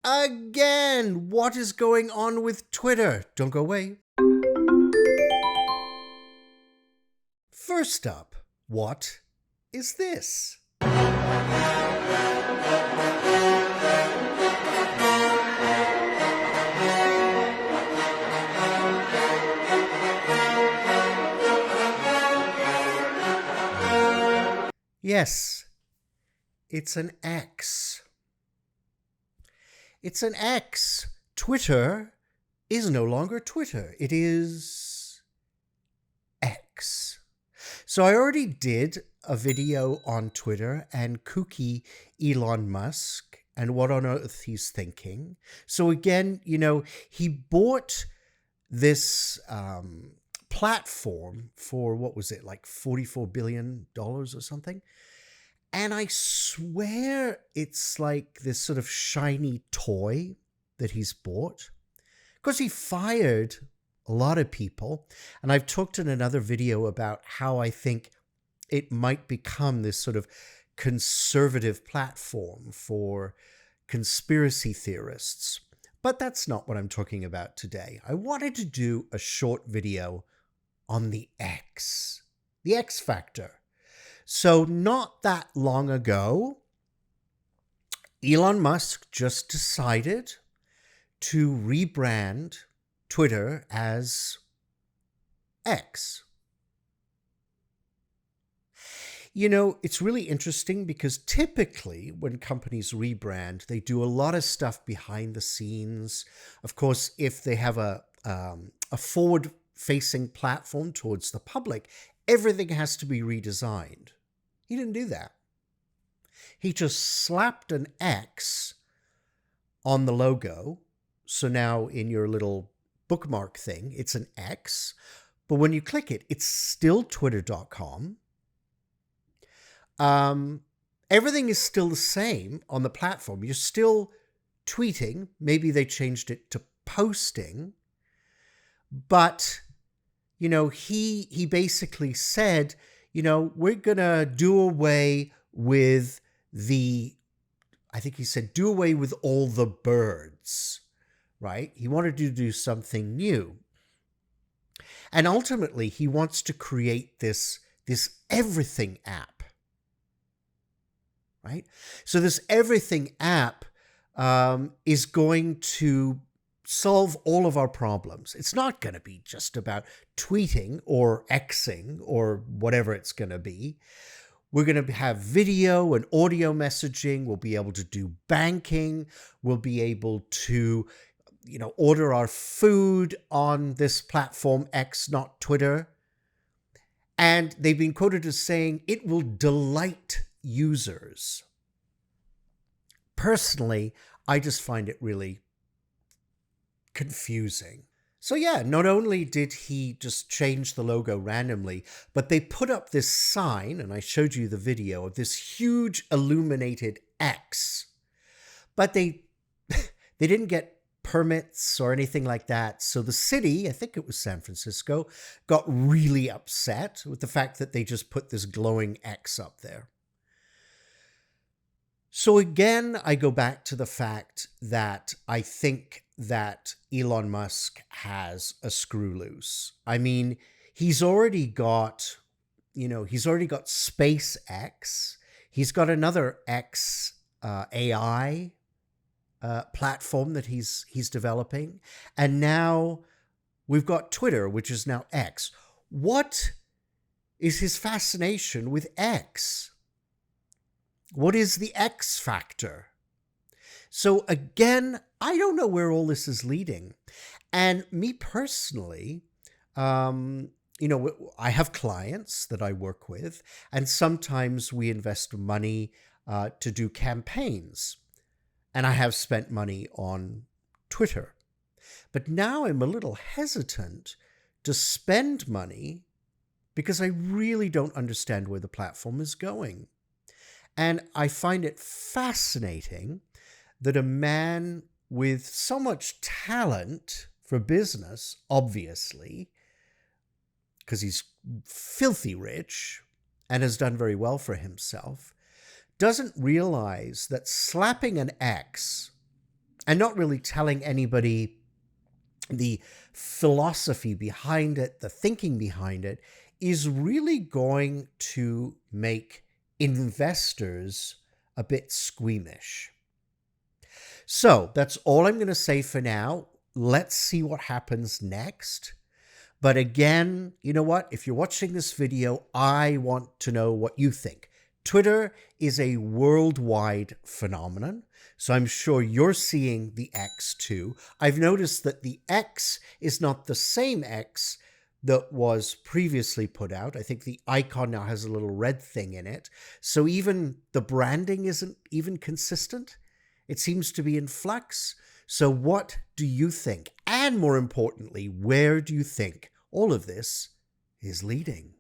again. What is going on with Twitter? Don't go away. First up, what is this? Yes, it's an X. It's an X. Twitter is no longer Twitter. It is X. So I already did a video on Twitter and kooky Elon Musk and what on earth he's thinking. So again, he bought this platform for, what was it, like $44 billion or something? And I swear it's like this sort of shiny toy that he's bought. Because he fired a lot of people. And I've talked in another video about how I think it might become this sort of conservative platform for conspiracy theorists. But that's not what I'm talking about today. I wanted to do a short video on the X Factor. So not that long ago, Elon Musk just decided to rebrand Twitter as X. It's really interesting because typically when companies rebrand, they do a lot of stuff behind the scenes. Of course, if they have a forward-facing platform towards the public, everything has to be redesigned. He didn't do that. He just slapped an X on the logo. So now in your little bookmark thing, it's an X. But when you click it, it's still twitter.com. Everything is still the same on the platform. You're still tweeting. Maybe they changed it to posting. But, he basically said, we're going to do away with do away with all the birds, right? He wanted to do something new. And ultimately, he wants to create this everything app, right? So this everything app is going to solve all of our problems. It's not going to be just about tweeting or Xing or whatever it's going to be. We're going to have video and audio messaging. We'll be able to do banking. We'll be able to, order our food on this platform X, not Twitter. And they've been quoted as saying it will delight users. Personally, I just find it really confusing. So yeah, not only did he just change the logo randomly, but they put up this sign, and I showed you the video of this huge illuminated X. But they didn't get permits or anything like that. So the city, I think it was San Francisco, got really upset with the fact that they just put this glowing X up there. So again, I go back to the fact that I think that Elon Musk has a screw loose. I mean, he's already got SpaceX. He's got another X AI platform that he's developing. And now we've got Twitter, which is now X. What is his fascination with X? What is the X factor? So again, I don't know where all this is leading. And me personally, I have clients that I work with, and sometimes we invest money to do campaigns. And I have spent money on Twitter. But now I'm a little hesitant to spend money because I really don't understand where the platform is going. And I find it fascinating that a man with so much talent for business, obviously, because he's filthy rich and has done very well for himself, doesn't realize that slapping an X and not really telling anybody the philosophy behind it, the thinking behind it, is really going to make investors a bit squeamish. So that's all I'm going to say for now. Let's see what happens next. But again, you know what? If you're watching this video, I want to know what you think. Twitter is a worldwide phenomenon, so I'm sure you're seeing the X too. I've noticed that the X is not the same X that was previously put out. I think the icon now has a little red thing in it. So even the branding isn't even consistent. It seems to be in flux. So what do you think? And more importantly, where do you think all of this is leading?